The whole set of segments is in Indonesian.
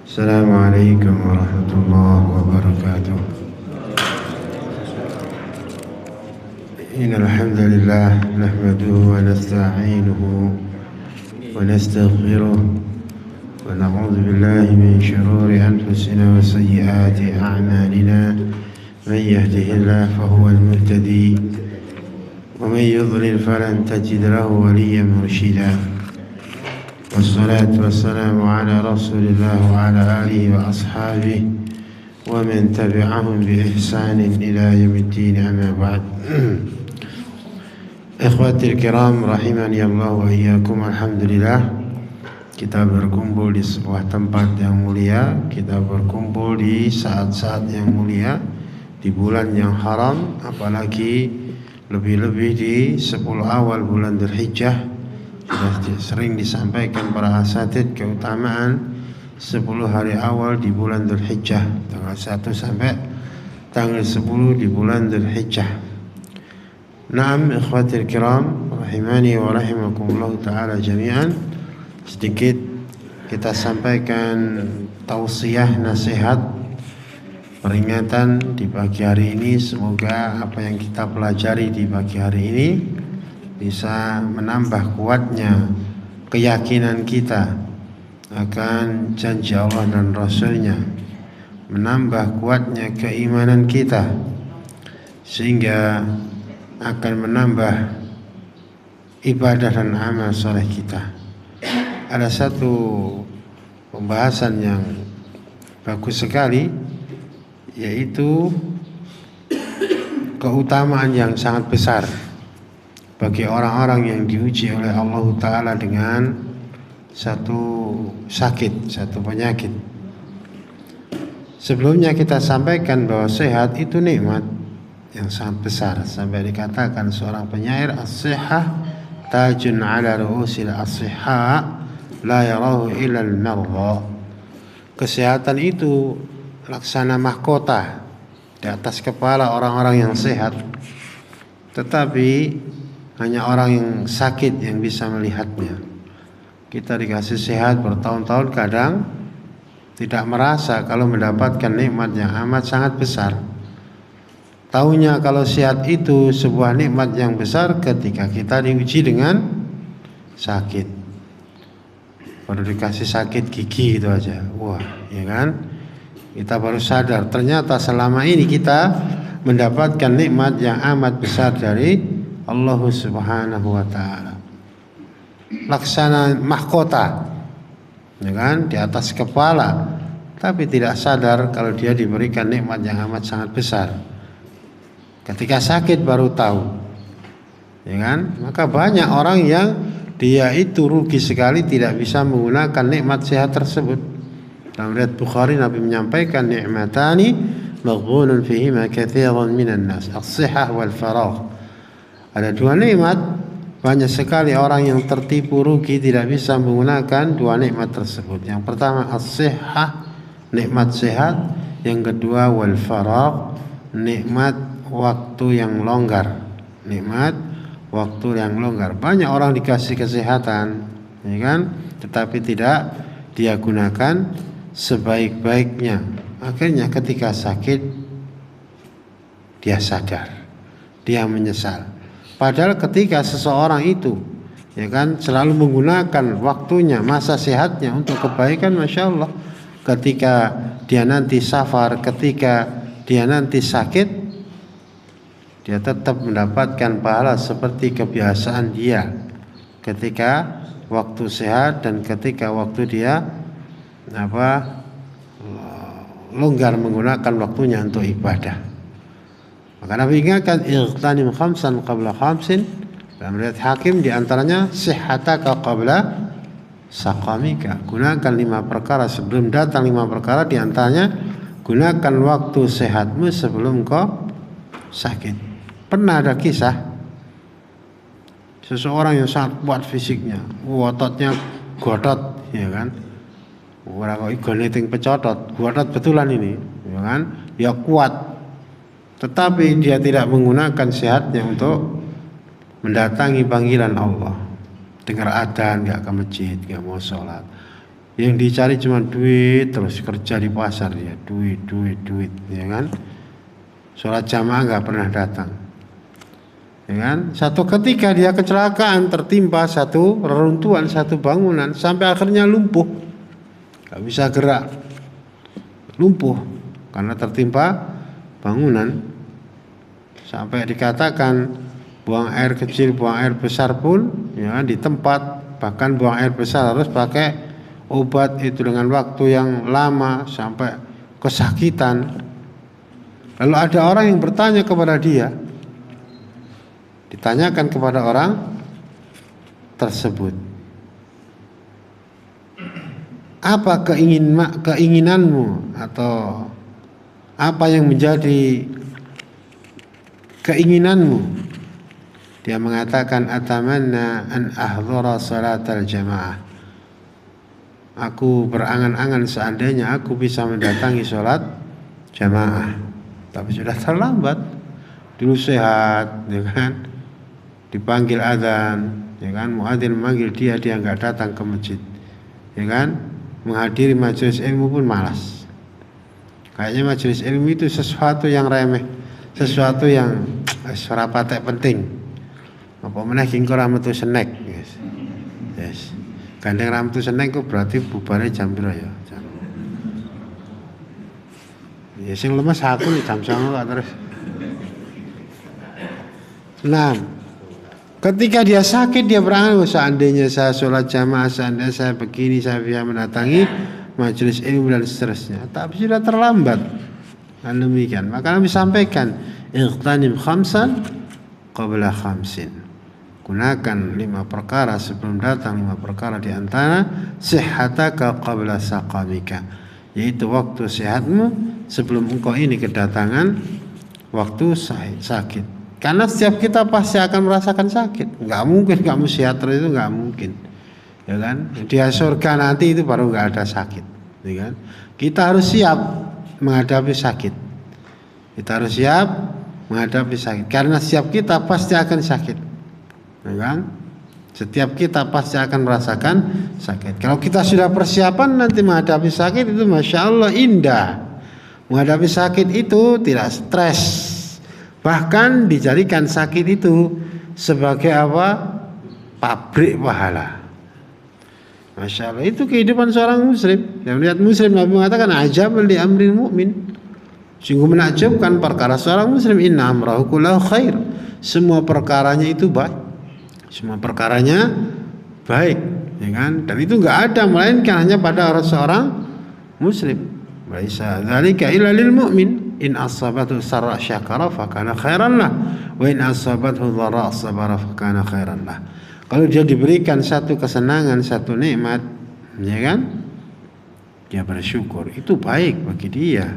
السلام عليكم ورحمة الله وبركاته. إن الحمد لله نحمده ونستعينه ونستغفره ونعوذ بالله من شرور أنفسنا وسيئات أعمالنا. من يهده الله فهو المهتدي ومن يضلل فلن تجد له وليا مرشدا. والصلاة والسلام على رسول الله وعلى آله وأصحابه ومن تبعهم بإحسان إلى يوم الدين. أما بعد. Ikhwatil kiram rahimani Allah wa iyyakum. Alhamdulillah, kita berkumpul di sebuah tempat yang mulia. Kita berkumpul di saat-saat yang mulia, di bulan yang haram, apalagi lebih-lebih di 10 awal bulan Dzulhijjah. Sudah sering disampaikan para asatidz keutamaan 10 hari awal di bulan Dzulhijjah, tanggal 1 sampai tanggal 10 di bulan Dzulhijjah. Naam, ikhwatil kiram rahimani wa rahimakumullah ta'ala jami'an. Sedikit kita sampaikan tausiah, nasihat, peringatan di pagi hari ini. Semoga apa yang kita pelajari di pagi hari ini bisa menambah kuatnya keyakinan kita akan janji Allah dan Rasul-Nya, menambah kuatnya keimanan kita, sehingga akan menambah ibadah dan amal soleh kita. Ada satu pembahasan yang bagus sekali, yaitu keutamaan yang sangat besar bagi orang-orang yang diuji oleh Allah Ta'ala dengan satu sakit, satu penyakit. Sebelumnya kita sampaikan bahwa sehat itu nikmat yang sangat besar, sampai dikatakan seorang penyair, as-sihhah tajun ala ru'usil as-sihha la yarahu illa al-marda. Kesehatan itu laksana mahkota di atas kepala orang-orang yang sehat, tetapi hanya orang yang sakit yang bisa melihatnya. Kita dikasih sehat bertahun-tahun, kadang tidak merasa kalau mendapatkan nikmat yang amat sangat besar. Taunya kalau sehat itu sebuah nikmat yang besar ketika kita diuji dengan sakit. Baru dikasih sakit gigi itu aja, wah, ya kan? Kita baru sadar ternyata selama ini kita mendapatkan nikmat yang amat besar dari Allah Subhanahu wa Ta'ala. Laksana mahkota, ya kan, di atas kepala, tapi tidak sadar kalau dia diberikan nikmat yang amat sangat besar. Ketika sakit baru tahu, ya kan? Maka banyak orang yang dia itu rugi sekali tidak bisa menggunakan nikmat sehat tersebut. Dalam riwayat Bukhari, Nabi menyampaikan, ni'matani maghbunun fihima katsirun minan nas, as-sihhah wal faragh. Ada dua nikmat, banyak sekali orang yang tertipu rugi tidak bisa menggunakan dua nikmat tersebut. Yang pertama as-sihhah, nikmat sehat. Yang kedua wal faragh, nikmat waktu yang longgar. Nikmat waktu yang longgar. Banyak orang dikasih kesehatan, ya kan, tetapi tidak dia gunakan sebaik-baiknya. Akhirnya ketika sakit dia sadar, dia menyesal. Padahal ketika seseorang itu, ya kan, selalu menggunakan waktunya, masa sehatnya untuk kebaikan, masya Allah, ketika dia nanti safar, ketika dia nanti sakit, dia tetap mendapatkan pahala seperti kebiasaan dia ketika waktu sehat dan ketika waktu dia longgar menggunakan waktunya untuk ibadah. Maka Nabi ingatkan, ightanim khamsan qabla khamsin. Dalam riwayat Hakim, di antaranya sihhataka qabla saqamika. Gunakan 5 perkara sebelum datang 5 perkara. Di antaranya gunakan waktu sehatmu sebelum kau sakit. Pernah ada kisah seseorang yang sangat kuat fisiknya, ototnya godot, ya kan? Ora kok igone ting pecotot, godot betulan ini, ya kan? Dia kuat. Tetapi dia tidak menggunakan sehatnya untuk mendatangi panggilan Allah. Dengar adzan, gak ke masjid, gak mau sholat. Yang dicari cuma duit, terus kerja di pasar dia, duit, ya kan? Sholat jamaah nggak pernah datang, ya kan? Satu ketika dia kecelakaan, tertimpa satu reruntuhan, satu bangunan, sampai akhirnya lumpuh, nggak bisa gerak, lumpuh karena tertimpa bangunan, sampai dikatakan buang air kecil, buang air besar pun, ya kan, di tempat, bahkan buang air besar harus pakai obat itu dengan waktu yang lama sampai kesakitan. Lalu ada orang yang bertanya kepada dia, ditanyakan kepada orang tersebut, apa keinginanmu atau apa yang menjadi keinginanmu? Dia mengatakan, atamanna an ahdhara salatal jamaah. Aku berangan-angan seandainya aku bisa mendatangi sholat jamaah, tapi sudah terlambat. Dulu sehat, ya kan, dipanggil adzan, ya kan, muadzin memanggil dia nggak datang ke masjid, ya kan, menghadiri majelis ilmu pun malas. Kayaknya majelis ilmu itu sesuatu yang remeh, sesuatu yang serapatek penting. Apa meneh kingko ramatu senek, yes. Gandeng ramtu seneng kok berarti bubarnya jam piro ya? Ya sing lemes aku nih jam 09.00 terus. Nah, ketika dia sakit dia berangan, seandainya saya sholat jamaah, seandainya saya begini, saya bisa mendatangi majelis ilmu dan seterusnya. Tapi sudah terlambat. Dan demikian, maka Nabi sampaikan, ightanim khamsan qabla khamsin. Gunakan 5 perkara sebelum datang 5 perkara, di antara sihhataka qabla saqamika, yaitu waktu sehatmu sebelum engkau ini kedatangan waktu sakit. Karena setiap kita pasti akan merasakan sakit. Nggak mungkin kamu sehat terus, itu nggak mungkin, ya kan? Dia surga nanti itu baru nggak ada sakit, ya kan? Kita harus siap menghadapi sakit. Kita harus siap menghadapi sakit, karena setiap kita pasti akan sakit. Ya kan? Setiap kita pasti akan merasakan sakit. Kalau kita sudah persiapan nanti menghadapi sakit itu Masya Allah indah. Menghadapi sakit itu tidak stres. Bahkan dijadikan sakit itu sebagai apa? Pabrik pahala. Masya Allah, itu kehidupan seorang muslim. Yang melihat muslim, Nabi mengatakan ajab li amril mu'min. Sungguh menakjubkan perkara seorang muslim. Inna amrahu kullahu khair. Semua perkaranya itu baik. Semua perkaranya baik, ya kan? Dan itu enggak ada melainkan hanya pada seorang muslim. Laisa dzalika illa lil mu'min. In asabathu sarra syakara fa kana khairan lah, wa in asabathu dharra sabara fa kana khairan lah. Kalau dia diberikan satu kesenangan, satu nikmat, ya kan? Dia bersyukur, itu baik bagi dia.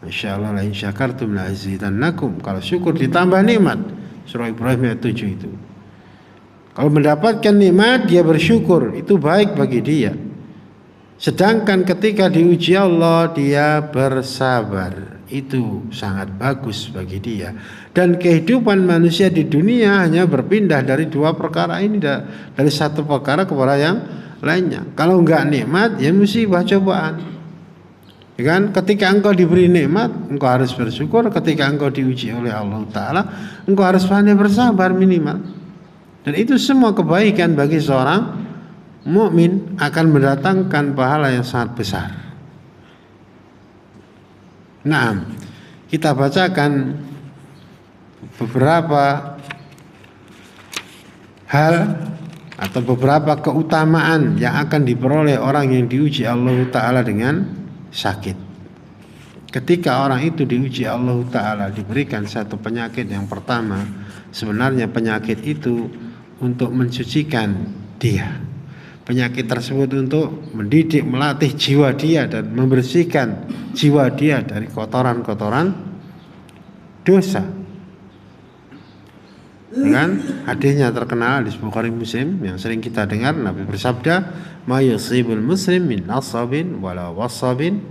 Insyaallah la in syakartum la azidannakum. Kalau syukur ditambah nikmat. Surah Ibrahim ayat 7 itu. Kalau mendapatkan nikmat dia bersyukur, itu baik bagi dia. Sedangkan ketika diuji Allah dia bersabar, itu sangat bagus bagi dia. Dan kehidupan manusia di dunia hanya berpindah dari 2 perkara ini, dari satu perkara kepada yang lainnya. Kalau enggak nikmat ya musibah, cobaan. Ya kan? Ketika engkau diberi nikmat, engkau harus bersyukur. Ketika engkau diuji oleh Allah Ta'ala, engkau harus pandai bersabar minimal. Dan itu semua kebaikan bagi seorang mukmin, akan mendatangkan pahala yang sangat besar. Nah, kita bacakan beberapa hal atau beberapa keutamaan yang akan diperoleh orang yang diuji Allah Ta'ala dengan sakit. Ketika orang itu diuji Allah Ta'ala, diberikan satu penyakit, yang pertama, sebenarnya penyakit itu untuk mensucikan dia. Penyakit tersebut untuk mendidik, melatih jiwa dia dan membersihkan jiwa dia dari kotoran-kotoran dosa. Dengan hadisnya terkenal di Bukhari Muslim yang sering kita dengar, Nabi bersabda, "Ma yusibul muslim min nasabin wala wasabin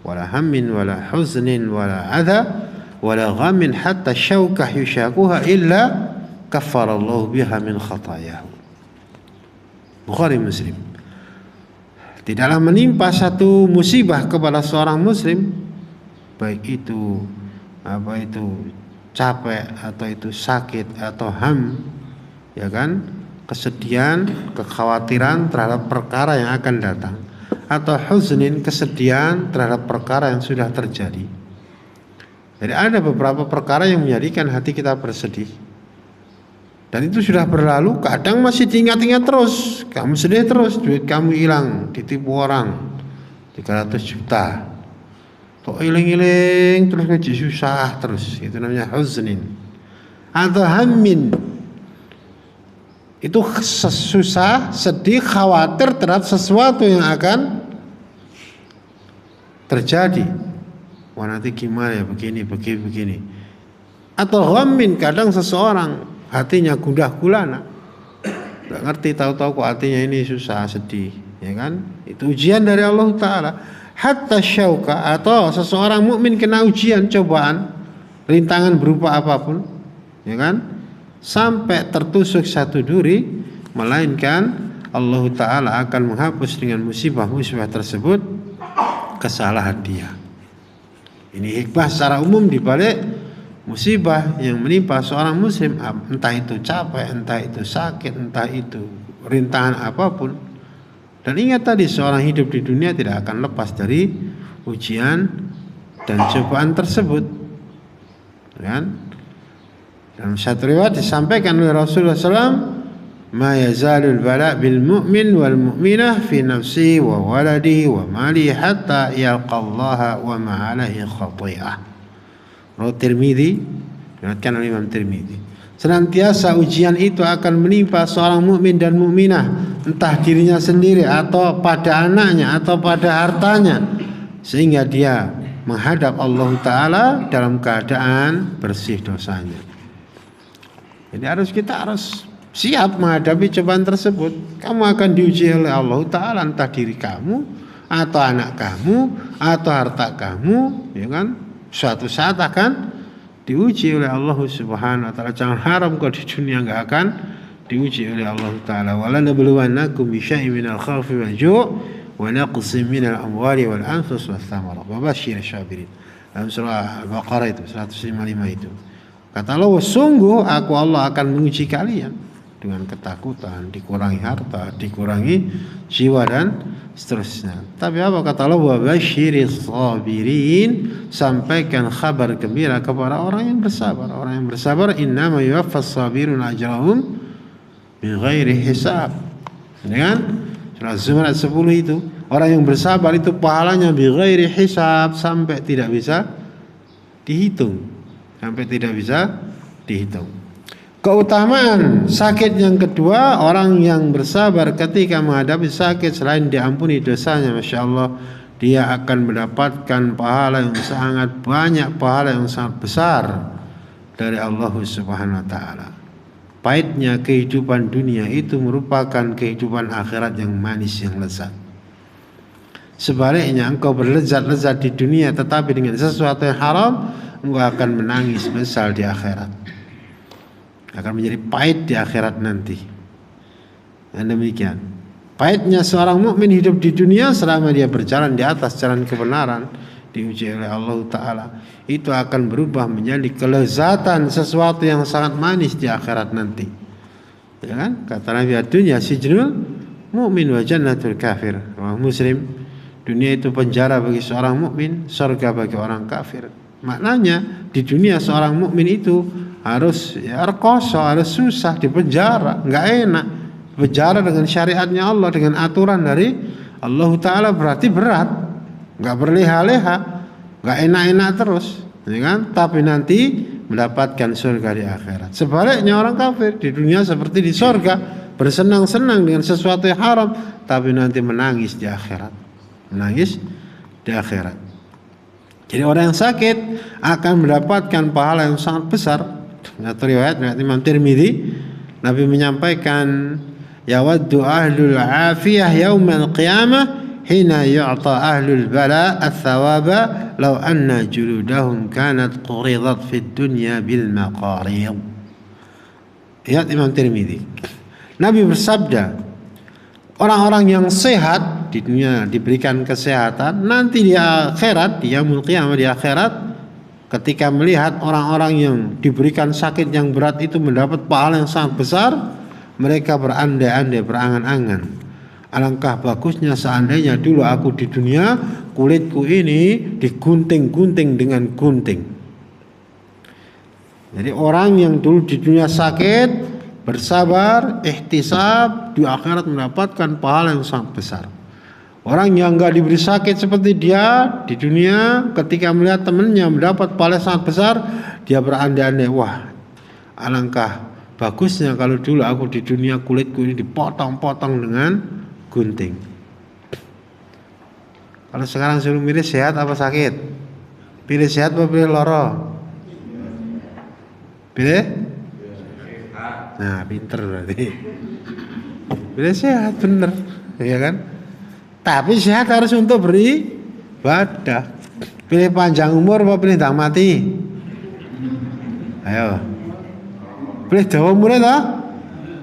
wala hammin wala huznin wala adha wala ghammin hatta syaukah yushakuha illa kaffarallahu biha min khatayahu." Bukhari Muslim. Tidaklah menimpa satu musibah kepada seorang muslim, baik itu capek atau itu sakit atau ya kan, kesedihan, kekhawatiran terhadap perkara yang akan datang, atau huznin, kesedihan terhadap perkara yang sudah terjadi. Jadi ada beberapa perkara yang menjadikan hati kita bersedih, dan itu sudah berlalu, kadang masih diingat-ingat terus, kamu sedih terus, duit kamu hilang, ditipu orang 300 juta, kok iling-iling terus gaji susah terus, itu namanya huznin. Atau hammin, itu susah, sedih, khawatir terhadap sesuatu yang akan terjadi. Wah, nanti gimana ya, begini. Atau ghammin, kadang seseorang hatinya gundah gulana, nggak ngerti, tahu-tahu kok hatinya ini susah, sedih, ya kan? Itu ujian dari Allah Ta'ala. Hatta syauka, atau seseorang mukmin kena ujian, cobaan, rintangan berupa apapun, ya kan? Sampai tertusuk satu duri, melainkan Allah Ta'ala akan menghapus dengan musibah-musibah tersebut kesalahan dia. Ini hikmah secara umum dibalik musibah yang menimpa seorang muslim, entah itu capek, entah itu sakit, entah itu rintangan apapun. Dan ingat tadi, seorang hidup di dunia tidak akan lepas dari ujian dan cobaan tersebut, kan? Dalam satu riwayat disampaikan oleh Rasulullah SAW, ma yazalul bala bil mu'min wal mu'minah fi nafsi wa waladihi wa mali hatta yalqallaha wa ma'alahi khati'ah. Rawi Tirmidzi, diriwayatkan oleh Imam Tirmidzi. Senantiasa ujian itu akan menimpa seorang mukmin dan mukminah, entah dirinya sendiri atau pada anaknya atau pada hartanya, sehingga dia menghadap Allah Ta'ala dalam keadaan bersih dosanya. Jadi kita harus siap menghadapi cobaan tersebut. Kamu akan diuji oleh Allah Ta'ala, entah diri kamu atau anak kamu atau harta kamu, ya kan? Suatu saat akan diuji oleh Allah Subhanahu wa Ta'ala. Jangan haram kau di dunia enggak akan diuji oleh Allah Ta'ala. Wala nabluwannakum bi syai'in minal khawfi wal ju' wa naqsin minal amwali wal anfus was thamarat wa basyiril sabirin. Dalam surah Al-Baqarah itu 155 itu. Kata Allah, sungguh aku Allah akan menguji kalian dengan ketakutan, dikurangi harta, dikurangi jiwa dan seterusnya. Tapi apa kata Allah? Wa basyiris sabirin, sampaikan kabar gembira kepada orang yang bersabar. Orang yang bersabar, innama yuwaffas sabirun ajrahum bighairi hisab. Dengan surah Zumar 10 itu, orang yang bersabar itu pahalanya bighairi hisab, sampai tidak bisa dihitung. Keutamaan sakit yang kedua, orang yang bersabar ketika menghadapi sakit, selain diampuni dosanya, Masya Allah, dia akan mendapatkan pahala yang sangat banyak, pahala yang sangat besar dari Allah Subhanahu wa Ta'ala. Pahitnya kehidupan dunia itu merupakan kehidupan akhirat yang manis, yang lezat. Sebaliknya, engkau berlezat-lezat di dunia tetapi dengan sesuatu yang haram, engkau akan menangis besar di akhirat, akan menjadi pahit di akhirat nanti. Dan demikian pahitnya seorang mukmin hidup di dunia selama dia berjalan di atas jalan kebenaran, diuji oleh Allah Ta'ala, itu akan berubah menjadi kelezatan sesuatu yang sangat manis di akhirat nanti, ya kan? Kata Nabi, dunia sijnul mu'min wa jannatul kafir. Muslim, dunia itu penjara bagi seorang mukmin, surga bagi orang kafir. Maknanya di dunia seorang mukmin itu harus rekoso, harus susah, di penjara, nggak enak. Penjara dengan syariatnya Allah, dengan aturan dari Allah Ta'ala, berarti berat, nggak berleha-leha, nggak enak-enak terus, ya kan? Tapi nanti mendapatkan surga di akhirat. Sebaliknya orang kafir di dunia seperti di surga, bersenang-senang dengan sesuatu yang haram, tapi nanti menangis di akhirat, Jadi orang yang sakit akan mendapatkan pahala yang sangat besar. Satu riwayat Imam Tirmidzi, Nabi menyampaikan, yawaddu ahlul afiyah yaumal qiyamah hina yu'ta ahlul bala athawaba law anna juludahum kanat quridat fid dunya bil maqarid. Lihat Imam Tirmidzi. Nabi bersabda, orang-orang yang sehat di dunia diberikan kesehatan, nanti di akhirat, di yaumul qiyamah, di akhirat, ketika melihat orang-orang yang diberikan sakit yang berat itu mendapat pahala yang sangat besar, mereka berandai-andai, berangan-angan, alangkah bagusnya seandainya dulu aku di dunia kulitku ini digunting-gunting dengan gunting. Jadi orang yang dulu di dunia sakit, bersabar, ihtisab, di akhirat mendapatkan pahala yang sangat besar. Orang yang enggak diberi sakit seperti dia di dunia, ketika melihat temannya mendapat pahala yang sangat besar, dia berandai-andai, wah, alangkah bagusnya kalau dulu aku di dunia kulitku ini dipotong-potong dengan gunting. Kalau sekarang suruh milih sehat apa sakit? Pilih sehat apa pilih loro? Pilih? Nah, pinter berarti. Pilih sehat, bener, ya kan? Tapi sehat harus untuk beribadah. Pilih panjang umur apa pilih tak mati? Ayo. Pilih dawa umur ta?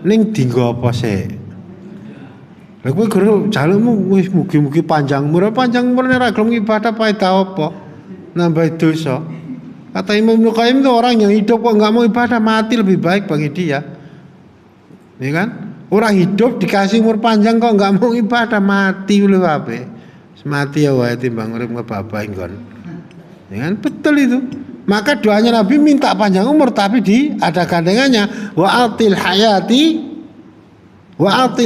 Ning dinggo apa sih? Lha kowe guru jalukmu wis mugi-mugi panjang umur ora gelem ibadah paedah apa? Nambah dosa. Kata Imam Ibnu Qayyim itu orang yang hidup kok enggak mau ibadah, mati lebih baik bagi dia. Ya kan? Orang hidup dikasih umur panjang kok enggak mau ibadah, mati lu ape. Mati ya wae timbang urip ngebabah nggon. Ya kan? Betul itu. Maka doanya Nabi minta panjang umur, tapi ada gandengannya, wa atil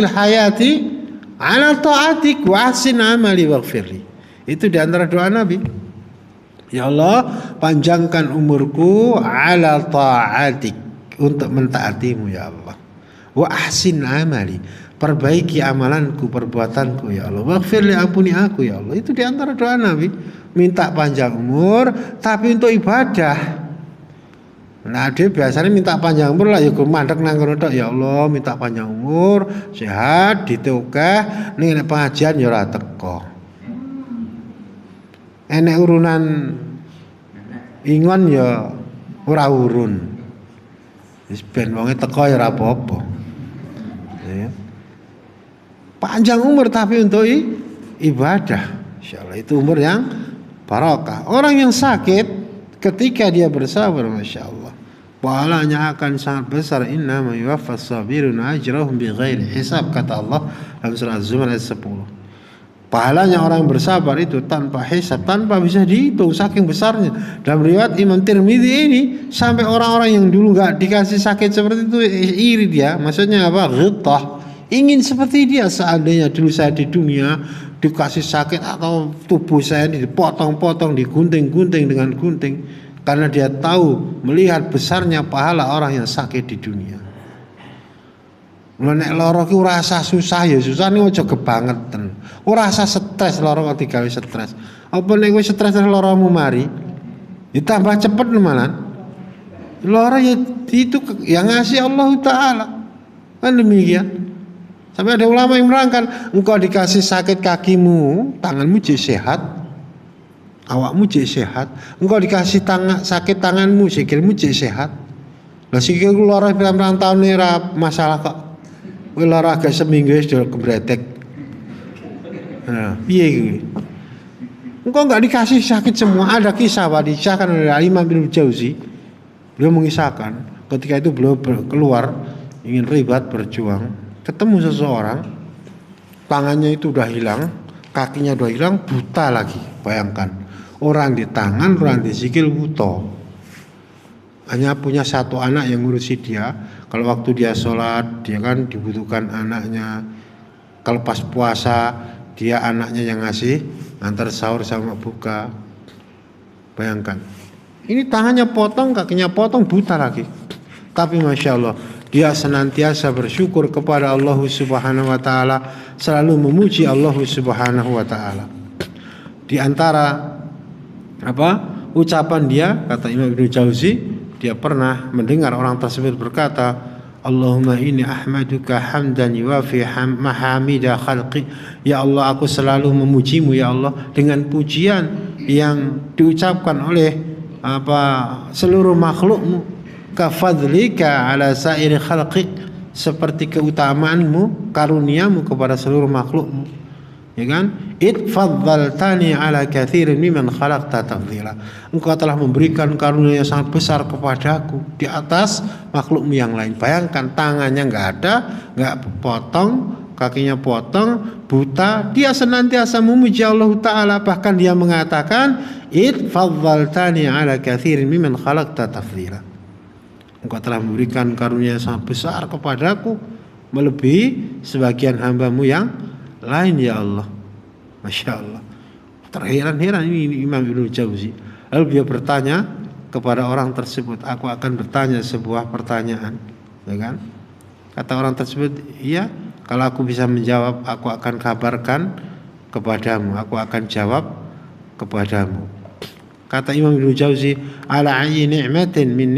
hayati ala ta'atik wa ahsin amali waghfirli. Itu di antara doa Nabi. Ya Allah, panjangkan umurku ala ta'atik, untuk mentaatimu ya Allah. Wa ahsin amali, perbaiki amalanku, perbuatanku ya Allah. Waghfirli, ampuni aku ya Allah. Itu di antara doa Nabi, minta panjang umur tapi untuk ibadah. Nah, dia biasanya minta panjang umur lah ya mandek nang ngono tok, ya Allah, minta panjang umur, sehat, ditokeh, ning nek pengajian ya ora teko. Enek urunan ingon ya ora urun. Wis ben wonge teko ya ora apa-apa. Ya. Panjang umur tapi untuk ibadah. Insyaallah itu umur yang barokah. Orang yang sakit ketika dia bersabar, Masya Allah, pahalanya akan sangat besar. Innama yuwaffas sabiruna ajrahum bighairi hisab, kata Allah dalam surah Az-Zumar ayat 10. Pahalanya orang yang bersabar itu tanpa hisab, tanpa bisa dihitung, saking besarnya. Dalam riwayat Imam Tirmidzi ini, sampai orang-orang yang dulu nggak dikasih sakit seperti itu iri dia. Maksudnya apa? Ghitah, ingin seperti dia. Seandainya dulu saya di dunia dikasih sakit atau tubuh saya dipotong-potong, digunting-gunting dengan gunting, karena dia tahu melihat besarnya pahala orang yang sakit di dunia. Nek lara ki ora usah susah ya, susah ning aja kebangetan. Ora usah stres lara kok digawe stres. Apa nek kowe stres laramu mari, ditambah cepet malah. Lara ya itu yang ngasih Allah Taala. Kan demikian. Sampai ada ulama yang merangkan, engkau dikasih sakit kakimu, tanganmu jadi sehat, awakmu jadi sehat. Engkau dikasih sakit tanganmu, sikilmu jadi sehat. Lah sikilku lara pirang-pirang tahun ora masalah kok. Kowe lara agak seminggu wis kebretek. Nah, piye iki? Engkau enggak dikasih sakit semua. Ada kisah disahkan oleh Imam Ibnu Jauzi. Beliau mengisahkan ketika itu beliau keluar ingin ribat berjuang, ketemu seseorang, tangannya itu udah hilang, kakinya udah hilang, buta lagi. Bayangkan, orang di tangan, orang di sikil buta. Hanya punya satu anak yang ngurusi dia. Kalau waktu dia sholat, dia kan dibutuhkan anaknya. Kalau pas puasa, dia anaknya yang ngasih, antar sahur sama buka. Bayangkan, ini tangannya potong, kakinya potong, buta lagi. Tapi Masya Allah, dia senantiasa bersyukur kepada Allah Subhanahu wa Ta'ala, selalu memuji Allah Subhanahu wa Ta'ala. Di antara ucapan dia, kata Imam Ibnu Jauzi, dia pernah mendengar orang tersebut berkata, Allahumma inni ahmaduka hamdan yuwafi mahamida khalqi. Ya Allah, aku selalu memujimu ya Allah dengan pujian yang diucapkan oleh seluruh makhlukmu, kafadlika ala sairi khalqi, seperti keutamaanmu, karuniamu kepada seluruh makhlukmu. ya kan? Id faddaltani ala katsirin mimman khalaqta tafdhila. Engkau telah memberikan karunia yang sangat besar kepadaku di atas makhlukmu yang lain. Bayangkan, tangannya nggak ada, nggak potong, kakinya potong, buta, dia senantiasa memuji Allah Ta'ala. Bahkan dia mengatakan, id faddaltani ala katsirin mimman khalaqta tafdhila. Engkau telah memberikan karunia yang sangat besar kepadaku, melebihi sebagian hambamu yang lain, ya Allah. Masya Allah. Terheran-heran ini Imam Ibnu Jauzi. Lalu dia bertanya kepada orang tersebut, aku akan bertanya sebuah pertanyaan, ya kan? Kata orang tersebut, iya, kalau aku bisa menjawab, aku akan kabarkan kepadamu, aku akan jawab kepadamu. Kata Imam Ibnu Jauzi, ala ayyi ni'matin min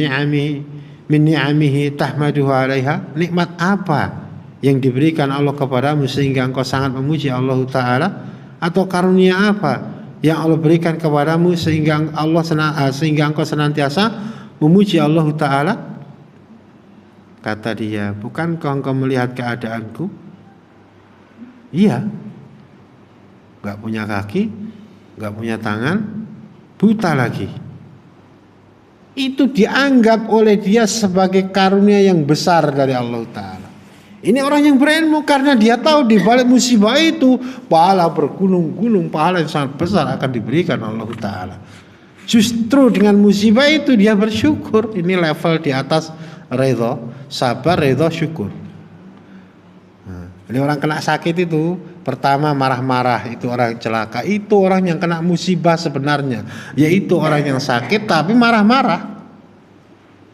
ni'amihi tahmaduhu 'alaiha. Nikmat apa yang diberikan Allah kepadamu sehingga engkau sangat memuji Allah Ta'ala? Atau karunia apa yang Allah berikan kepadamu sehingga engkau senantiasa memuji Allah Ta'ala? Kata dia, bukankah engkau melihat keadaanku? Iya, gak punya kaki, gak punya tangan, buta lagi. Itu dianggap oleh dia sebagai karunia yang besar dari Allah Ta'ala. Ini orang yang berilmu, karena dia tahu di balik musibah itu pahala bergunung-gunung, pahala yang sangat besar akan diberikan Allah Ta'ala. Justru dengan musibah itu dia bersyukur. Ini level di atas ridha, sabar, ridha, syukur. Jadi orang kena sakit itu pertama marah-marah, itu orang celaka. Itu orang yang kena musibah sebenarnya, yaitu orang yang sakit tapi marah-marah,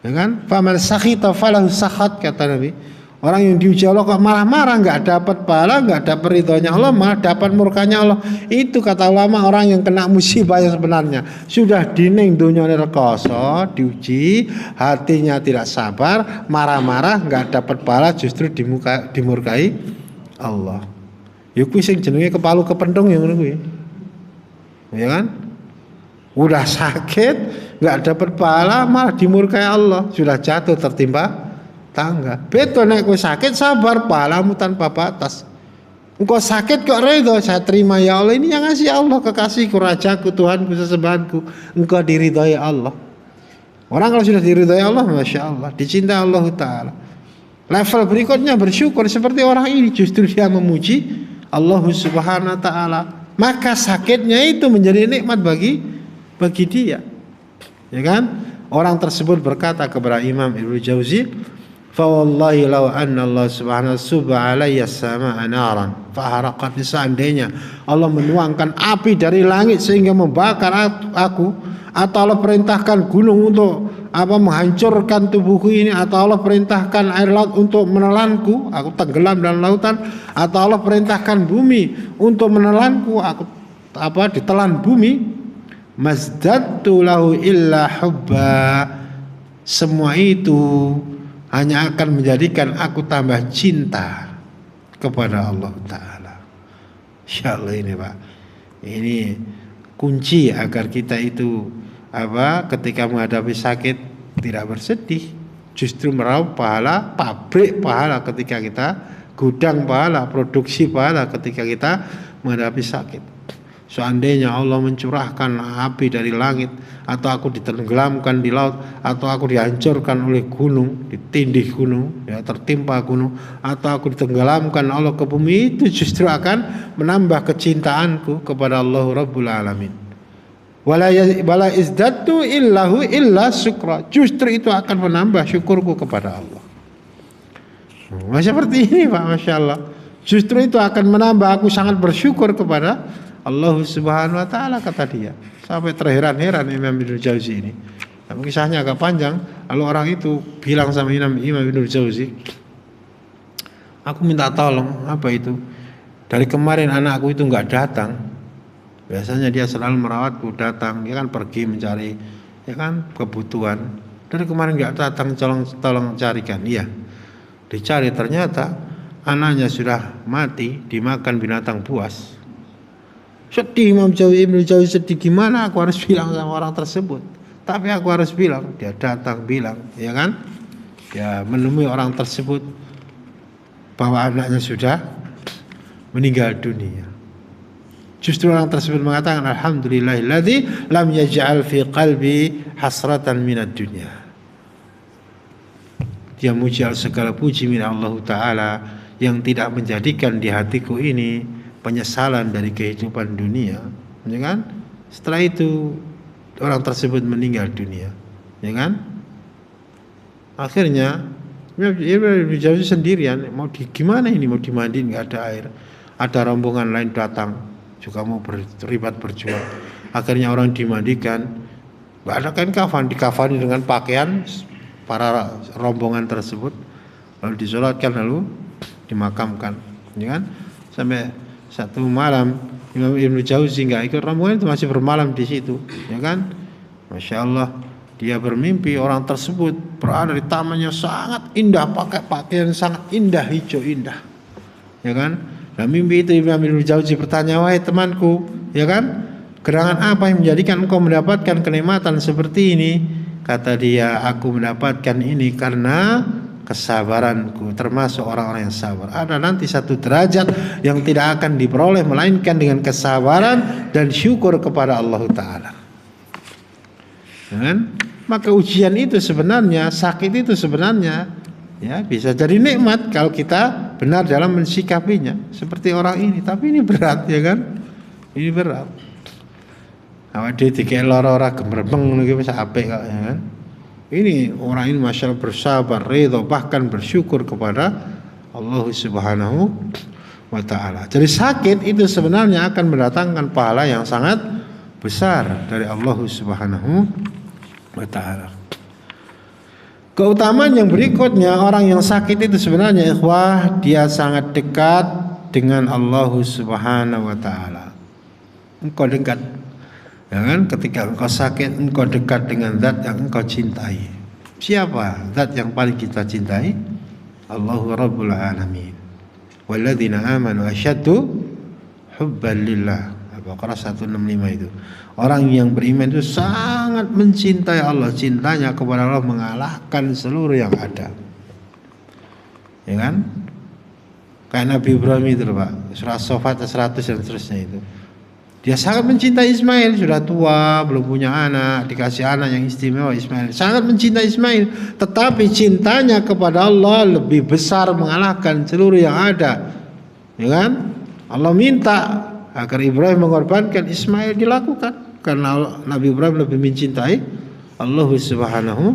ya kan? Faman sakhita falahu sakhat, kata Nabi. Orang yang diuji Allah kok marah-marah, nggak dapat pahala, nggak dapat ridhonya Allah, malah dapat murkanya Allah. Itu kata ulama orang yang kena musibah yang sebenarnya. Sudah dining dunyane rekoso, diuji, hatinya tidak sabar, marah-marah, nggak dapat pahala, justru dimurkai Allah. Ya kuwi sing jenenge kepalu kependung yang ngono kuwi. Ya kan? Udah sakit, nggak dapat pahala, malah dimurkai Allah, sudah jatuh tertimpa tangga. Beto nek kowe sakit sabar, pahalamu tanpa batas. Engkau sakit kok ridho, saya terima ya Allah, ini yang ngasih Allah, kekasihku, rajaku, Tuhanku, sesembahanku. Engkau diridhoi Allah. Orang kalau sudah diridhoi Allah, masya Allah, dicintai Allah Ta'ala. Level berikutnya bersyukur, seperti orang ini justru dia memuji Allah Subhanahu wa Ta'ala. Maka sakitnya itu menjadi nikmat bagi dia. Ya kan? Orang tersebut berkata kepada Imam Ibnu Jauzi, fa wallahi law anna Allah subhanahu subha alayya as-samaa'a naran fa haraqat, seandainya Allah menuangkan api dari langit sehingga membakar aku, atau Allah perintahkan gunung untuk menghancurkan tubuhku ini, atau Allah perintahkan air laut untuk menelanku, aku tenggelam dalam lautan, atau Allah perintahkan bumi untuk menelanku, aku ditelan bumi, mazdadtu lahu illa hubba, semua itu hanya akan menjadikan aku tambah cinta kepada Allah Ta'ala. Insyaallah ini Pak, ini kunci agar kita itu ketika menghadapi sakit tidak bersedih, justru meraup pahala, pabrik pahala ketika kita, gudang pahala, produksi pahala ketika kita menghadapi sakit. Seandainya Allah mencurahkan api dari langit, atau aku ditenggelamkan di laut, atau aku dihancurkan oleh gunung, ditindih gunung, ya, tertimpa gunung, atau aku ditenggelamkan Allah ke bumi, itu justru akan menambah kecintaanku kepada Allah Rabbul Alamin. Wala izdatu illahu illa syukra, justru itu akan menambah syukurku kepada Allah. Seperti ini Pak, Masya Allah. Justru itu akan menambah aku sangat bersyukur kepada Allah Subhanahu wa Ta'ala, kata dia. Sampai terheran-heran Imam Ibnu Jauzi ini. Nah, kisahnya agak panjang. Lalu orang itu bilang sama Imam Ibnu Jauzi, aku minta tolong, apa itu? Dari kemarin anakku itu nggak datang. Biasanya dia selalu merawatku, datang, dia kan pergi mencari, ya kan, kebutuhan. Dari kemarin nggak datang, tolong carikan. Iya, dicari, ternyata anaknya sudah mati dimakan binatang buas. Sedih Imam Ibnu Jauzi, sedih, gimana aku harus bilang sama orang tersebut? Tapi aku harus bilang, dia datang bilang, ya kan? Ya, menemui orang tersebut bahwa anaknya sudah meninggal dunia. Justru orang tersebut mengatakan alhamdulillahilladzi lam yaj'al fi qalbi hasratan minad dunya. Dia muji segala puji milik Allah Ta'ala yang tidak menjadikan di hatiku ini penyesalan dari kehidupan dunia, ya kan? Setelah itu orang tersebut meninggal dunia, ya kan? Akhirnya Ibnu Jauzi sendirian, mau gimana ini, mau dimandiin nggak ada air, ada rombongan lain datang juga mau terlibat berjuang. Akhirnya orang dimandikan, nggak ada kain kafan, dikafani dengan pakaian para rombongan tersebut, lalu disolatkan, lalu dimakamkan, ya kan? Sampai satu malam Imam Ibnu Jauzi nggak ikut rombongan itu, masih bermalam di situ, ya kan? Masya Allah, dia bermimpi orang tersebut berada di taman yang sangat indah, pakai pakaian sangat indah, hijau indah, ya kan? Dan mimpi itu Imam Ibnu Jauzi bertanya, wahai temanku, ya kan, gerangan apa yang menjadikan engkau mendapatkan kenikmatan seperti ini? Kata dia, aku mendapatkan ini karena kesabaranku, termasuk orang-orang yang sabar. Ada nanti satu derajat yang tidak akan diperoleh melainkan dengan kesabaran dan syukur kepada Allah Ta'ala. Maka ujian itu sebenarnya, sakit itu sebenarnya, ya, bisa jadi nikmat kalau kita benar dalam mensikapinya. Seperti orang ini, tapi ini berat, ya kan? Ini berat. Awak dhewe dikek lara ora gemrebeng ngono iki wis apik kok, ya kan? Ini orang ini masya Allah bersabar, ridho, bahkan bersyukur kepada Allah Subhanahu wa Ta'ala. Jadi sakit itu sebenarnya akan mendatangkan pahala yang sangat besar dari Allah Subhanahu wa Ta'ala. Keutamaan yang berikutnya, orang yang sakit itu sebenarnya ikhwah, dia sangat dekat dengan Allah Subhanahu wa Ta'ala. Engkau dekat, ya kan? Ketika engkau sakit, engkau dekat dengan zat yang engkau cintai. Siapa zat yang paling kita cintai? Allahu Rabbul Alamin. Walladzina amanu asyaddu hubban lillah. Al-Baqarah 165 itu. Orang yang beriman itu sangat mencintai Allah. Cintanya kepada Allah mengalahkan seluruh yang ada, ya kan? Kayak Nabi Ibrahim itu, Pak. Surah As-Saffat 100 dan seterusnya itu. Dia sangat mencintai Ismail, sudah tua, belum punya anak, dikasih anak yang istimewa Ismail. Sangat mencintai Ismail, tetapi cintanya kepada Allah lebih besar mengalahkan seluruh yang ada. Ya kan? Allah minta agar Ibrahim mengorbankan Ismail, dilakukan karena Nabi Ibrahim lebih mencintai Allah Subhanahu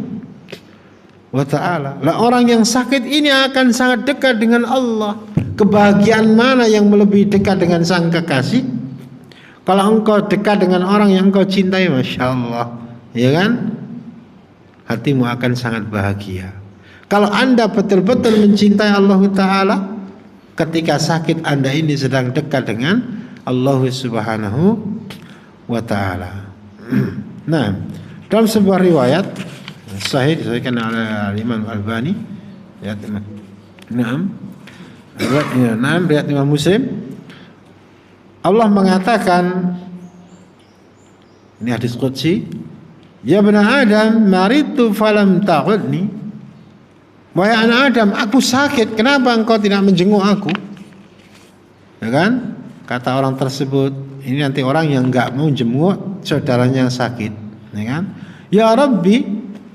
wa Ta'ala. Lah orang yang sakit ini akan sangat dekat dengan Allah. Kebahagiaan mana yang melebihi dekat dengan sang kekasih? Kalau engkau dekat dengan orang yang engkau cintai, masya Allah, ya kan? Hatimu akan sangat bahagia. Kalau anda betul-betul mencintai Allah Ta'ala, ketika sakit anda ini sedang dekat dengan Allah Subhanahu wa Ta'ala. Nah, dalam sebuah riwayat sahih disahihkan oleh Imam Al-Albani, riwayat Imam Muslim, Allah mengatakan, ini hadis qudsi, ya bani Adam maritu falam ta'udni, wahai anak Adam, aku sakit, kenapa engkau tidak menjenguk aku? Ya kan? Kata orang tersebut, ini nanti orang yang enggak mau jenguk saudaranya yang sakit, ya kan? Ya Rabbi,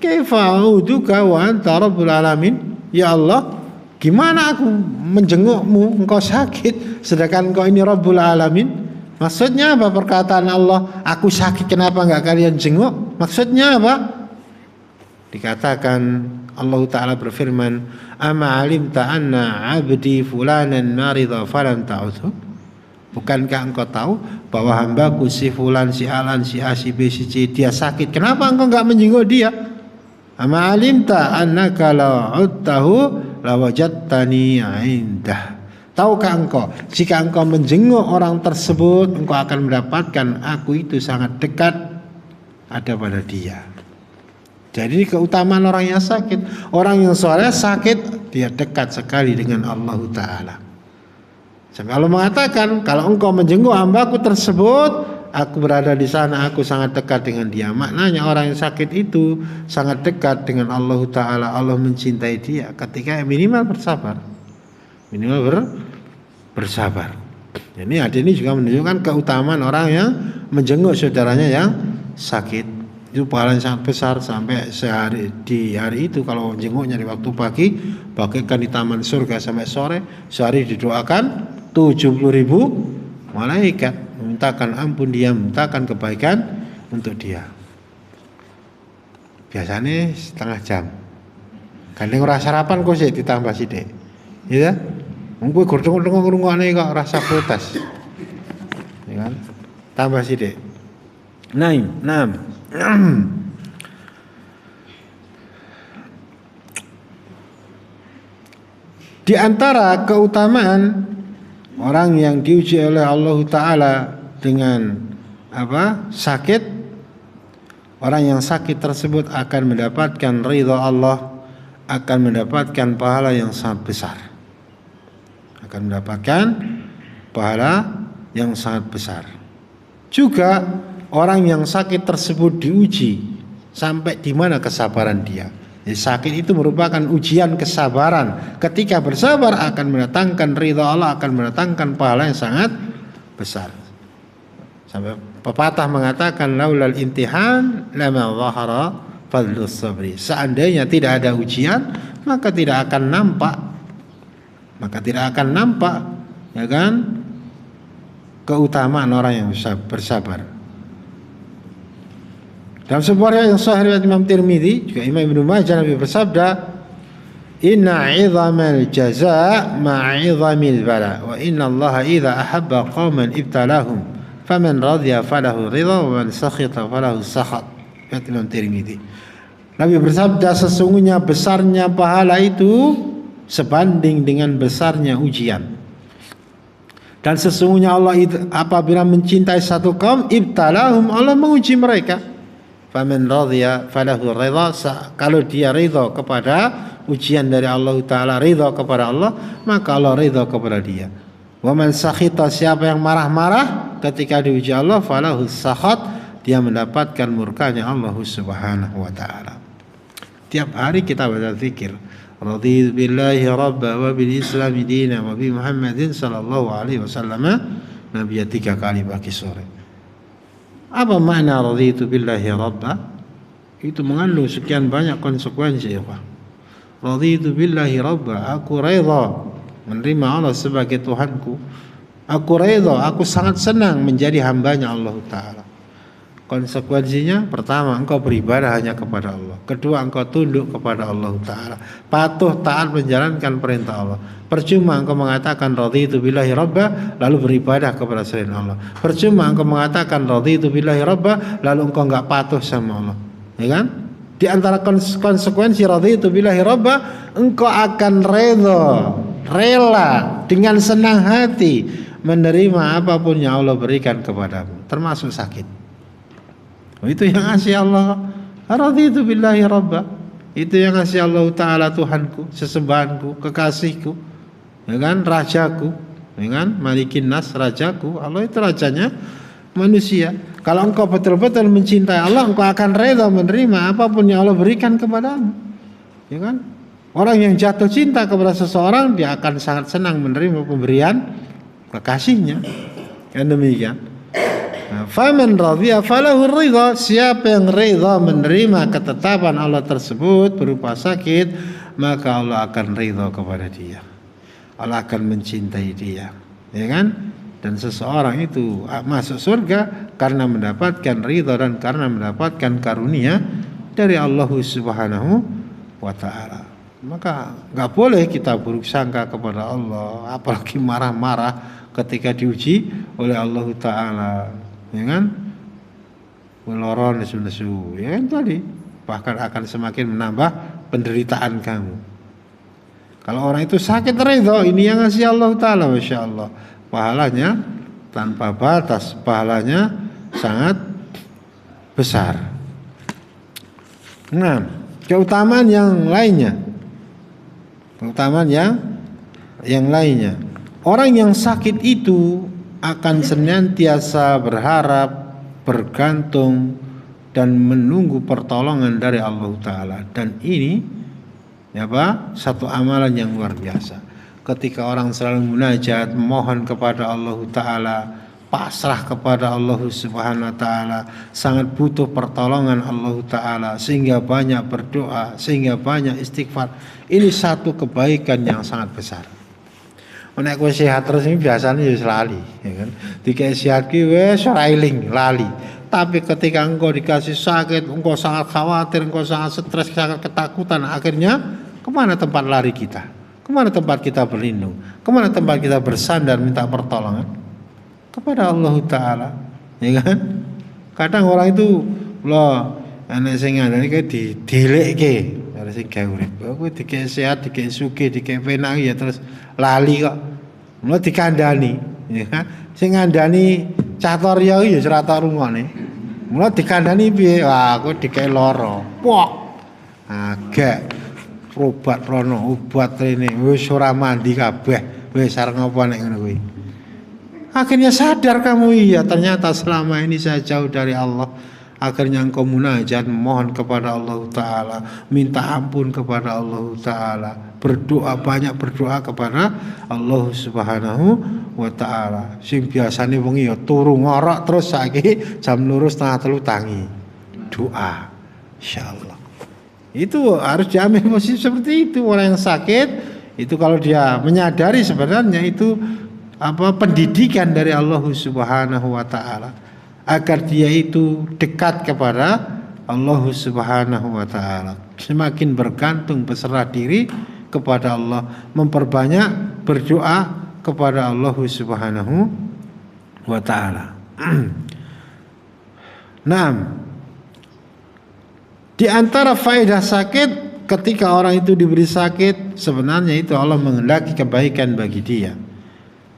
kaifa a'uduka wa anta rabbul alamin? Ya Allah, gimana aku menjengukmu, engkau sakit, sedangkan engkau ini Rabbul Alamin? Maksudnya apa perkataan Allah, aku sakit kenapa enggak kalian jenguk? Maksudnya apa? Dikatakan Allah Ta'ala berfirman, ama alimta anna abdi fulanan marida falam ta'udhu? Bukankah engkau tahu bahwa hambaku si fulan, si alan, si a, si b, si c, dia sakit, kenapa engkau enggak menjenguk dia? Ama alimta annaka la'udtahu lawajadtani indah. Tahukah engkau, jika engkau menjenguk orang tersebut, engkau akan mendapatkan aku itu sangat dekat ada pada dia. Jadi keutamaan orang yang sakit, orang yang soleh sakit, dia dekat sekali dengan Allah Ta'ala. Sampai Allah mengatakan, kalau engkau menjenguk hambaku tersebut, aku berada di sana, aku sangat dekat dengan dia. Maknanya orang yang sakit itu sangat dekat dengan Allah Ta'ala. Allah mencintai dia ketika minimal bersabar. Minimal bersabar. Ini hadis ini juga menunjukkan keutamaan orang yang menjenguk saudaranya yang sakit. Itu pahalanya sangat besar, sampai di hari itu kalau jenguknya di waktu pagi, bagaikan di taman surga sampai sore. Sehari didoakan 70.000 malaikat, memintakan ampun dia, memintakan kebaikan untuk dia. Biasanya setengah jam. Gandeng ora sarapan kok sih ditambah sithik. Ya. Wong kowe gordong-gordong ngrungokne kok rasa protes. Ya kan? Tambah sithik. 6. Di antara keutamaan orang yang diuji oleh Allah Ta'ala dengan sakit, orang yang sakit tersebut akan mendapatkan ridha Allah, akan mendapatkan pahala yang sangat besar. Akan mendapatkan pahala yang sangat besar. Juga orang yang sakit tersebut diuji sampai di mana kesabaran dia. Jadi sakit itu merupakan ujian kesabaran. Ketika bersabar akan mendatangkan ridha Allah, akan mendatangkan pahala yang sangat besar. Sampai pepatah mengatakan laulal imtihan lama zahara fadlus sabri. Seandainya tidak ada ujian, maka tidak akan nampak, ya kan, keutamaan orang yang bersabar. Dalam sebuah riwayat yang sahih riwayat Imam Tirmidzi, juga Imam Ibnu Majah, Nabi bersabda, "Inna 'idhamal jazaa' ma'idhamil bala, wa inna Allah idza ahabba qauman ibtalahum, faman radiya falahu ridha wa man sakhita falahu sakhat." Riwayat Imam Tirmidzi. Nabi bersabda, sesungguhnya besarnya pahala itu sebanding dengan besarnya ujian. Dan sesungguhnya Allah apabila mencintai satu kaum, ibtalahum, Allah menguji mereka. Faman radhiya falahu ridha, kalau dia ridha kepada ujian dari Allah Ta'ala, ridha kepada Allah, maka Allah ridha kepada dia. Wa man sakhita, siapa yang marah-marah ketika diuji Allah, falahu sakhat, dia mendapatkan murkanya Allah Subhanahu wa Ta'ala. Tiap hari kita baca zikir, raditu billahi rabba wa bil islami dina wa bi Muhammadin sallallahu alaihi wasallam nabiyya, 3 kali pagi sore. Apa makna raditu billahi rabba? Itu mengandung sekian banyak konsekuensi, ya Pak. Raditu billahi rabba, aku redha menerima Allah sebagai Tuhanku. Aku redha, aku sangat senang menjadi hambanya Allah Ta'ala. Konsekuensinya, pertama, engkau beribadah hanya kepada Allah. Kedua, engkau tunduk kepada Allah Ta'ala, patuh taat menjalankan perintah Allah. Percuma engkau mengatakan raditu billahi rabba lalu beribadah kepada selain Allah. Percuma engkau mengatakan raditu billahi rabba lalu engkau enggak patuh sama Allah. Ya kan? Di antara konsekuensi raditu billahi rabba, engkau akan rela dengan senang hati menerima apapun yang Allah berikan kepadamu, termasuk sakit. Itu yang ngasih Allah. Raditu billahi rabba. Itu yang ngasih Allah Ta'ala Tuhanku, sesembahanku, kekasihku, ya kan, rajaku, ya kan, malikin nas, rajaku. Allah itu rajanya manusia. Kalau engkau betul-betul mencintai Allah, engkau akan rela menerima apapun yang Allah berikan kepadamu, ya kan. Orang yang jatuh cinta kepada seseorang, dia akan sangat senang menerima pemberian kekasihnya, kan demikian. Faman radhiya falahu ridha, siapa yang ridha menerima ketetapan Allah tersebut berupa sakit, maka Allah akan ridha kepada dia. Allah akan mencintai dia, ya kan? Dan seseorang itu masuk surga karena mendapatkan ridha dan karena mendapatkan karunia dari Allah Subhanahu wa Ta'ala. Maka enggak boleh kita buruk sangka kepada Allah, apalagi marah-marah ketika diuji oleh Allah Ta'ala. Ya kan, meloron nesu-nesu, ya kan, tadi bahkan akan semakin menambah penderitaan kamu. Kalau orang itu sakit ridho, ini yang ngasih Allah Ta'ala, Masya Allah, pahalanya tanpa batas, pahalanya sangat besar. Nah, keutamaan yang lainnya, orang yang sakit itu akan senantiasa berharap, bergantung dan menunggu pertolongan dari Allah Ta'ala. Dan ini satu amalan yang luar biasa. ketika orang selalu munajat, mohon kepada Allah Ta'ala, pasrah kepada Allah Subhanahu wa Ta'ala, sangat butuh pertolongan Allah Ta'ala, sehingga banyak berdoa, sehingga banyak istighfar. Ini satu kebaikan yang sangat besar. Nek kowe sehat terus ini biasanya ya lali, ya kan? Dikasih sehat ki wis ora eling, lali. Tapi ketika engkau dikasih sakit, engkau sangat khawatir, engkau sangat stres, sangat ketakutan, akhirnya kemana tempat lari kita? Kemana tempat kita berlindung? Kemana tempat kita bersandar minta pertolongan? Kepada Allah Ta'ala, ya kan? Kadang orang itu loh, anak sing ngandani kayak didelekke, ada sing gawe urip. Kowe dikek sehat, dikek sugih, dikek penak ya terus lali kok. Mulai dikandani, ya kan? Sing ngandani catorya ya ora tak rungokne. Mulai dikandani piye? Wah, kowe dikek lara. Pok. Agak obat rono, obat rene wis ora mandi kabeh. Wis arep ngopo nek ngono kuwi. Akhirnya sadar kamu, iya ternyata selama ini saya jauh dari Allah. Akhirnya engkau munajat, mohon kepada Allah Ta'ala, minta ampun kepada Allah Ta'ala, berdoa, banyak berdoa kepada Allah Subhanahu wa Ta'ala. Sing biasane wengi ya turu ngorok terus saiki jam 2:30 tangi doa, insyaallah. Itu harus diambil posisi seperti itu. Orang yang sakit itu kalau dia menyadari sebenarnya itu pendidikan dari Allah Subhanahu wa Ta'ala agar dia itu dekat kepada Allah Subhanahu wa Ta'ala, semakin bergantung berserah diri kepada Allah, memperbanyak berdoa kepada Allah Subhanahu wa Ta'ala. Nah, di antara faedah sakit ketika orang itu diberi sakit, sebenarnya itu Allah menghendaki kebaikan bagi dia.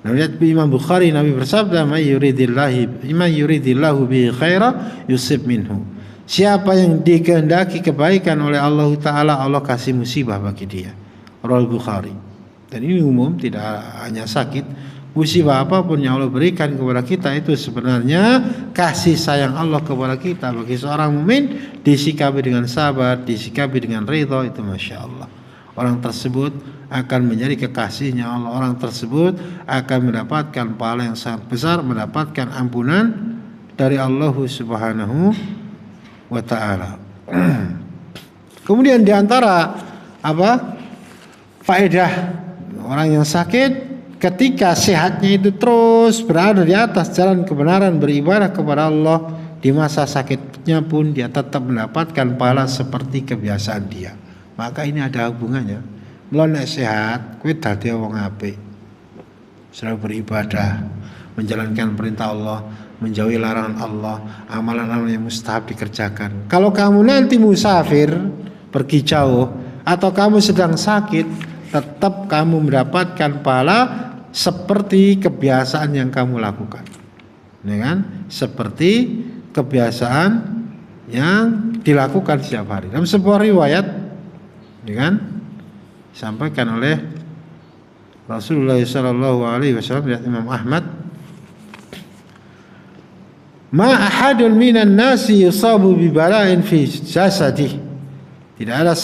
Lihat Imam Bukhari, Nabi bersabda, "Man yuridillahu bihi khaira yusib minhu." Siapa yang dikehendaki kebaikan oleh Allah Ta'ala, Allah kasih musibah bagi dia. Riwayat Bukhari. Dan ini umum, tidak hanya sakit. Musibah apapun yang Allah berikan kepada kita itu sebenarnya kasih sayang Allah kepada kita. Bagi seorang mukmin disikapi dengan sabar, disikapi dengan ridha, itu Masya Allah. Orang tersebut akan menjadi kekasihnya Allah. Orang tersebut akan mendapatkan pahala yang sangat besar, mendapatkan ampunan dari Allah Subhanahu wa Ta'ala. Kemudian diantara faedah orang yang sakit, ketika sehatnya itu terus berada di atas jalan kebenaran, beribadah kepada Allah, di masa sakitnya pun dia tetap mendapatkan pahala seperti kebiasaan dia. Maka ini ada hubungannya. Mulai nek sehat, kowe dadi wong apik. Selalu beribadah, menjalankan perintah Allah, menjauhi larangan Allah, amalan-amalan yang mustahab dikerjakan. Kalau kamu nanti musafir, pergi jauh, atau kamu sedang sakit, tetap kamu mendapatkan pahala seperti kebiasaan yang kamu lakukan. Ya kan? Seperti kebiasaan yang dilakukan setiap hari. Dalam sebuah riwayat, ya kan, disampaikan oleh Rasulullah SAW dari Imam Ahmad, "Ma ahadun minan nasi yusabu bi bala'in fi jasadih." Tidak ada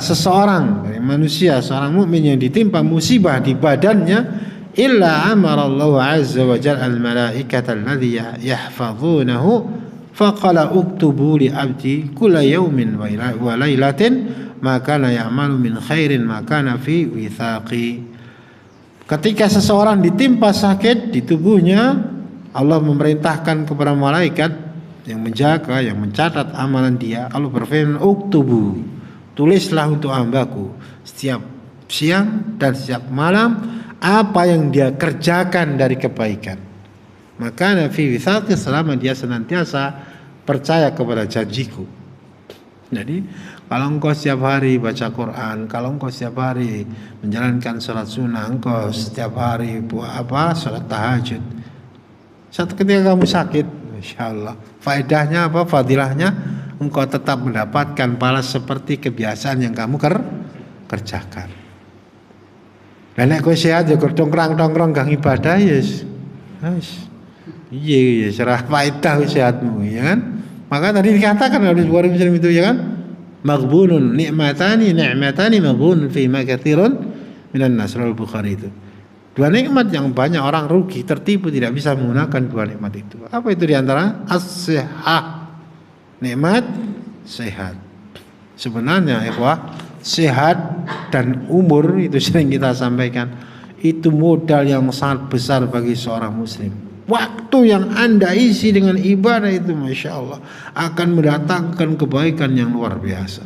seseorang dari manusia, seorang mukmin yang ditimpa musibah di badannya, illa amara Allah azza wa jalla al malaikata alladhi yahfazunahu faqala uktubu li abdi kulla yawmin wa lailatin ma kana ya'malu min khairin ma kana fi withaqi. Ketika seseorang ditimpa sakit di tubuhnya, Allah memerintahkan kepada malaikat yang menjaga, yang mencatat amalan dia. Allah berfirman, uktubu, tulislah untuk hambaku setiap siang dan setiap malam apa yang dia kerjakan dari kebaikan. Maka nafi withaqi, selama dia senantiasa percaya kepada janjiku. Jadi kalau engkau setiap hari baca Quran, kalau engkau setiap hari menjalankan sholat sunnah, engkau setiap hari sholat tahajud, satu ketika kamu sakit, Masya Allah, faedahnya apa? Fadilahnya engkau tetap mendapatkan pahala seperti kebiasaan yang kamu kerjakan. Dan nek kowe sehat ya tongkrong gang ibadah yes. Iya, serah faedah sehatmu, ya kan? Maka tadi dikatakan oleh Bukhari Muslim itu, ya kan? Maghbunun ni'matani maghbunun fi ma katsirun minan nas, riwayat Bukhari itu. Dua nikmat yang banyak orang rugi, tertipu, tidak bisa menggunakan dua nikmat itu. Apa itu diantara? As-sihah, nikmat sehat. Sebenarnya ikhwah, sehat dan umur itu sering kita sampaikan, itu modal yang sangat besar bagi seorang muslim. Waktu yang Anda isi dengan ibadah itu Masya Allah akan mendatangkan kebaikan yang luar biasa.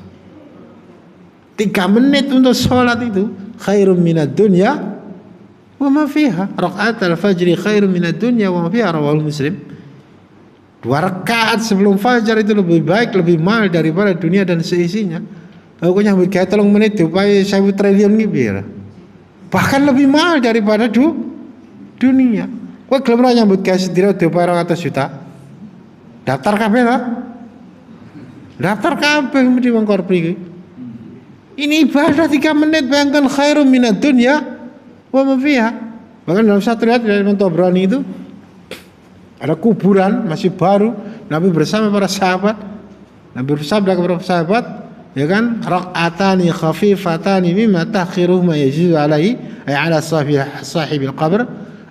3 menit untuk sholat itu khairum minad dunya wa ma fiha. Rakaat al-fajri khairum minad dunya wa ma fiha, rawahul Muslim. 2 rakaat sebelum fajar itu lebih baik, lebih mahal daripada dunia dan seisinya. Pokoknya nyambut gawe 3 menit diupayahi 1000 triliun gitu. Bahkan lebih mahal daripada dunia. Kowe gelem ora nyambut gawe sedina diupayahi 200 juta? Daftar kabeh lah. Daftar kabeh mesti wong korpi iki. Ini ibadah 3 menit, bayangkan khairum minad dunya wa ma fiha. Bahkan dalam satu riwayat dari Imam Tabrani itu ada kuburan masih baru, Nabi bersama para sahabat. Nabi bersabda kepada sahabat, ya kan, raq'atani khafifatani mimma takhiruhu ma yajizu alaihi ay ala sahibil qabr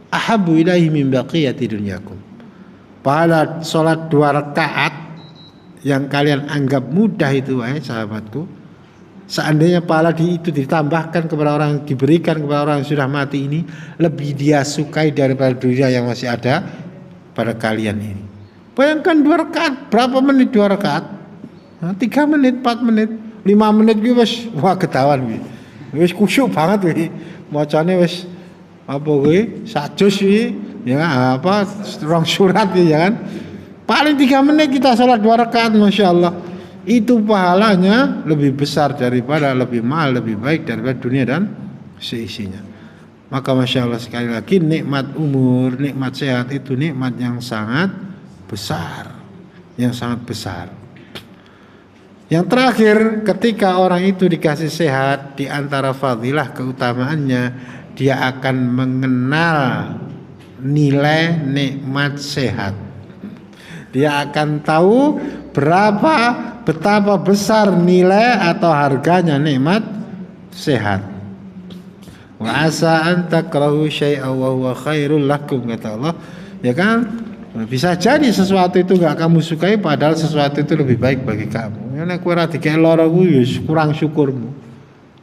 ahabbu ilaihi min baqiyati dunyakum. Pahala salat 2 rakaat yang kalian anggap mudah itu wahai sahabatku, seandainya pahala itu ditambahkan kepada orang, diberikan kepada orang yang sudah mati ini, lebih dia sukai daripada dunia yang masih ada pada kalian ini. Bayangkan 2 rakaat, berapa menit 2 rakaat? 3 menit, 4 menit, 5 menit gue wis wah ketahuan gue. Wis kusyuk banget gue. Macane wis apa gue? Sajus gue, ya apa rong surat ya kan. Paling 3 menit kita sholat 2 rakaat, Masya Allah. Itu pahalanya lebih besar daripada, lebih mahal, lebih baik daripada dunia dan seisinya. Maka Masya Allah, sekali lagi, nikmat umur, nikmat sehat itu nikmat yang sangat besar. Yang sangat besar. Yang terakhir, ketika orang itu dikasih sehat, di antara fadilah keutamaannya, dia akan mengenal nilai nikmat sehat. Dia akan tahu betapa besar nilai atau harganya nikmat sehat. Wa asa an takrahu syai'an wa huwa khairul lakum, kata Allah. Ya kan? Bisa jadi sesuatu itu enggak kamu sukai padahal sesuatu itu lebih baik bagi kamu. Ya nek kowe ora dikek lara kuwi kurang syukurmu.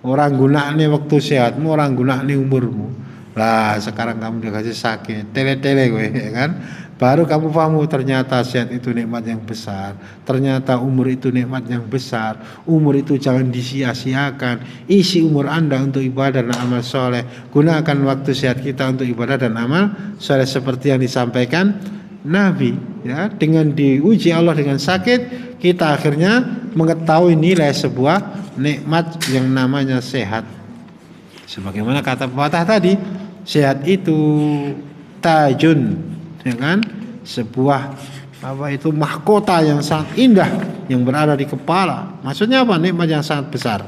Orang gunakne waktu sehatmu, orang gunakne umurmu. Lah sekarang kamu dikasih sakit, tele-tele kowe ya kan? Baru kamu paham ternyata sehat itu nikmat yang besar. Ternyata umur itu nikmat yang besar. Umur itu jangan disia-siakan. Isi umur Anda untuk ibadah dan amal soleh. Gunakan waktu sehat kita untuk ibadah dan amal soleh seperti yang disampaikan Nabi. Ya, dengan diuji Allah dengan sakit, kita akhirnya mengetahui nilai sebuah nikmat yang namanya sehat. Sebagaimana kata pepatah tadi, sehat itu tajun, ya kan, sebuah mahkota yang sangat indah yang berada di kepala. Maksudnya apa? Nikmat yang sangat besar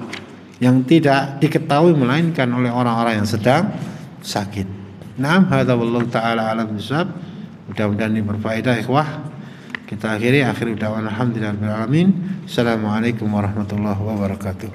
yang tidak diketahui melainkan oleh orang-orang yang sedang sakit. Naam, hadza wallahu taala alam bisawab. Mudah-mudahan ini berfaedah ikhwah. Kita akhiri, akhiru da'wana alhamdulillahirabbil alamin. Assalamualaikum warahmatullahi wabarakatuh.